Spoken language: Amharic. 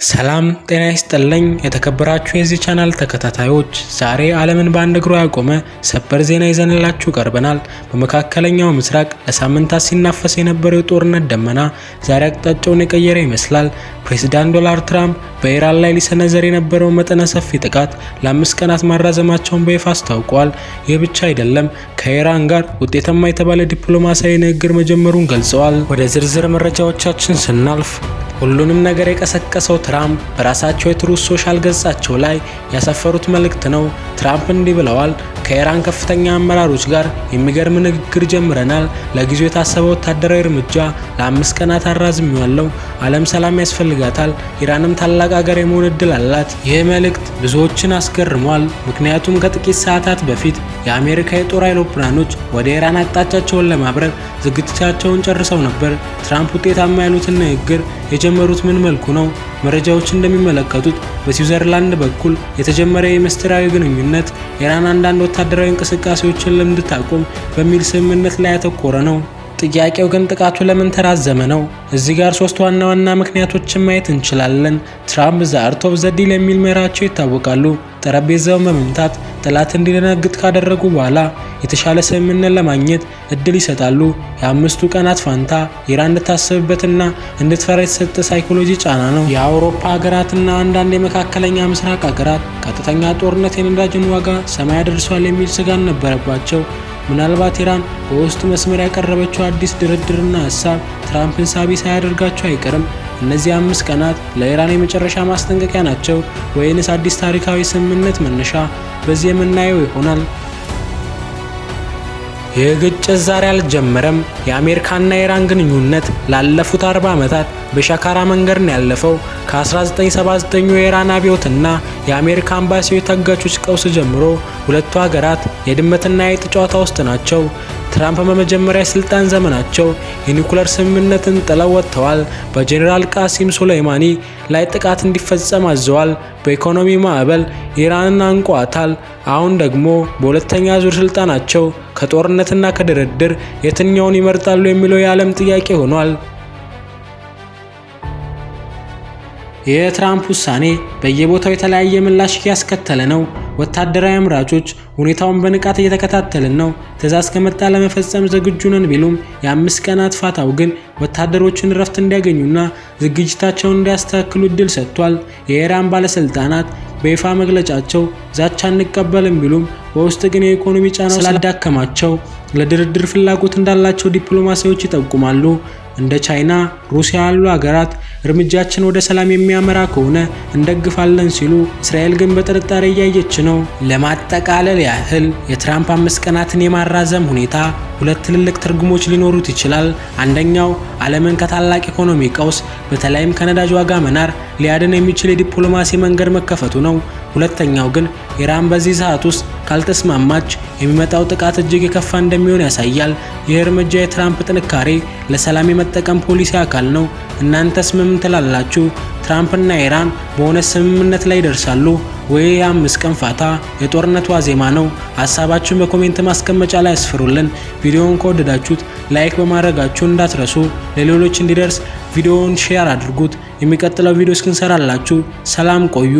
ሰላም ጤና ይስጥልኝ የተከበራችሁ የዚህ ቻናል ተከታታዮች፣ ዛሬ ዓለምን በአንድ እግሩ ያቆመ ሰበር ዜና ይዘንላችሁ ቀርበናል። በመካከለኛው ምስራቅ ለሳምንታት ሲናፈስ የነበረው የጦርነት ደመና ዛሬ አቅጣጫውን የቀየረ ይመስላል። ፕሬዝዳንት ዶናልድ ትራምፕ በኢራን ላይ ሊሰነዘር የነበረው መጠነ ሰፊ ጥቃት ለ5 ቀናት ማራዘማቸውን በይፋ አስታውቀዋል። ይህ ብቻ አይደለም፣ ከኢራን ጋር ውጤታማ የተባለ ዲፕሎማሲያዊ ንግግር መጀመሩን ገልጸዋል። ወደ ዝርዝር መረጃዎቻችን ስናልፍ ሁሉንም ነገር የቀሰቀሰው ትራምፕ በራሳቸው የትሩዝ ሶሻል ገጻቸው ላይ ያሰፈሩት መልእክት ነው። ትራምፕ እንዲህ ብለዋል: ከኢራን ከፍተኛ አመራሮች ጋር የሚገርም ንግግር ጀምረናል። ለጊዜው የታሰበው ወታደራዊ እርምጃ ለ5 ቀናት አራዝሜዋለሁ። ዓለም ሰላም ያስፈልጋታል። ኢራንም ታላቅ ሀገር የመሆን እድል አላት። ይህ መልእክት ብዙዎችን አስገርሟል። ምክንያቱም ከጥቂት ሰዓታት በፊት የአሜሪካ የጦር አውሮፕላኖች ወደ ኢራን አቅጣጫቸውን ለማብረር ዝግጅታቸውን ጨርሰው ነበር። ትራምፕ ውጤታማ ያሉትን ንግግር የጀመሩት ምን መልኩ ነው? መረጃዎች እንደሚመለከቱት በስዊዘርላንድ በኩል የተጀመረ የምስጢራዊ ግንኙነት ኢራን አንዳንድ ወታደራዊ እንቅስቃሴዎችን እንድታቆም በሚል ስምምነት ላይ ያተኮረ ነው። ጥያቄው ግን ጥቃቱ ለምን ተራዘመ ነው። እዚህ ጋር 3 ዋና ዋና ምክንያቶችን ማየት እንችላለን። ትራምፕ ዘ አርት ኦፍ ዘ ዲል የሚል መርሃቸው ይታወቃሉ። ጠረጴዛውን በመምታት ጠላት እንዲደነግጥ ካደረጉ በኋላ የተሻለ ስምምነት ለማግኘት እድል ይሰጣሉ። የ5 ቀናት ፋንታ ኢራን እንድታስብበትና እንድትፈራ የተሰጠ ሳይኮሎጂ ጫና ነው። የአውሮፓ ሀገራትና አንዳንድ የመካከለኛ ምስራቅ ሀገራት ቀጥተኛ ጦርነት የነዳጅን ዋጋ ሰማይ ያደርሷል የሚል ስጋት ነበረባቸው። ምናልባት ኢራን በውስጥ መስመር ያቀረበችው አዲስ ድርድርና ሀሳብ ትራምፕን ሳቢ ሳያደርጋቸው አይቀርም። እነዚህ 5 ቀናት ለኢራን የመጨረሻ ማስጠንቀቂያ ናቸው ወይንስ አዲስ ታሪካዊ ስምምነት መነሻ? በዚህ የምናየው ይሆናል። ይህ ግጭት ዛሬ አልጀመረም። የአሜሪካና የኢራን ግንኙነት ላለፉት 40 ዓመታት በሻካራ መንገድ ነው ያለፈው። ከ1979 የኢራን አብዮትና የአሜሪካ አምባሲዎች ታጋቾች ቀውስ ጀምሮ ሁለቱ ሀገራት የድመትና የአይጥ ጨዋታ ውስጥ ናቸው። ትራምፕ በመጀመሪያ የስልጣን ዘመናቸው የኒውክሌር ስምምነትን ጥለው ወጥተዋል። በጄኔራል ቃሲም ሱሌይማኒ ላይ ጥቃት እንዲፈጸም አዘዋል። በኢኮኖሚ ማዕበል ኢራንን አንቋታል። አሁን ደግሞ በሁለተኛ ዙር ስልጣናቸው ከጦርነትና ከድርድር የትኛውን ይመርጣሉ የሚለው የዓለም ጥያቄ ሆኗል። የትራምፕ ውሳኔ በየቦታው የተለያየ ምላሽ እያስከተለ ነው። ወታደራዊ አምራቾች ሁኔታውን በንቃት እየተከታተልን ነው። ትዕዛዝ ከመጣ ለመፈጸም ዝግጁ ነን ቢሉም የ5 ቀናት ፋታው ግን ወታደሮችን እረፍት እንዲያገኙና ዝግጅታቸውን እንዲያስተካክሉ እድል ሰጥቷል። የኢራን ባለስልጣናት በይፋ መግለጫቸው ዛቻ እንቀበልም ቢሉም በውስጥ ግን የኢኮኖሚ ጫናው ስላዳከማቸው ለድርድር ፍላጎት እንዳላቸው ዲፕሎማሲዎች ይጠቁማሉ። እንደ ቻይና፣ ሩሲያ ያሉ ሀገራት እርምጃችን ወደ ሰላም የሚያመራ ከሆነ እንደግፋለን ሲሉ፣ እስራኤል ግን በጥርጣሬ እያየች ነው። ለማጠቃለል ያህል የትራምፕ 5 ቀናትን የማራዘም ሁኔታ 2 ትልልቅ ትርጉሞች ሊኖሩት ይችላል። አንደኛው ዓለምን ከታላቅ ኢኮኖሚ ቀውስ በተለይም ከነዳጅ ዋጋ መናር ሊያድን የሚችል የዲፕሎማሲ መንገድ መከፈቱ ነው። ሁለተኛው ግን ኢራን በዚህ ሰዓት ውስጥ ካልተስማማች የሚመጣው ጥቃት እጅግ የከፋ እንደሚሆን ያሳያል። ይህ እርምጃ የትራምፕ ጥንካሬ ለሰላም የመጠቀም ፖሊሲ አካል ነው። እናንተስ ምን ትላላችሁ? ትራምፕና ኢራን በእውነት ስምምነት ላይ ይደርሳሉ ወይ? የ5 ቀን ፋታ የጦርነት ዋዜማ ነው? ሀሳባችሁን በኮሜንት ማስቀመጫ ላይ አስፍሩልን። ቪዲዮውን ከወደዳችሁት ላይክ በማድረጋችሁ እንዳትረሱ። ለሌሎች እንዲደርስ ቪዲዮውን ሼር አድርጉት። የሚቀጥለው ቪዲዮ እስክንሰራላችሁ ሰላም ቆዩ።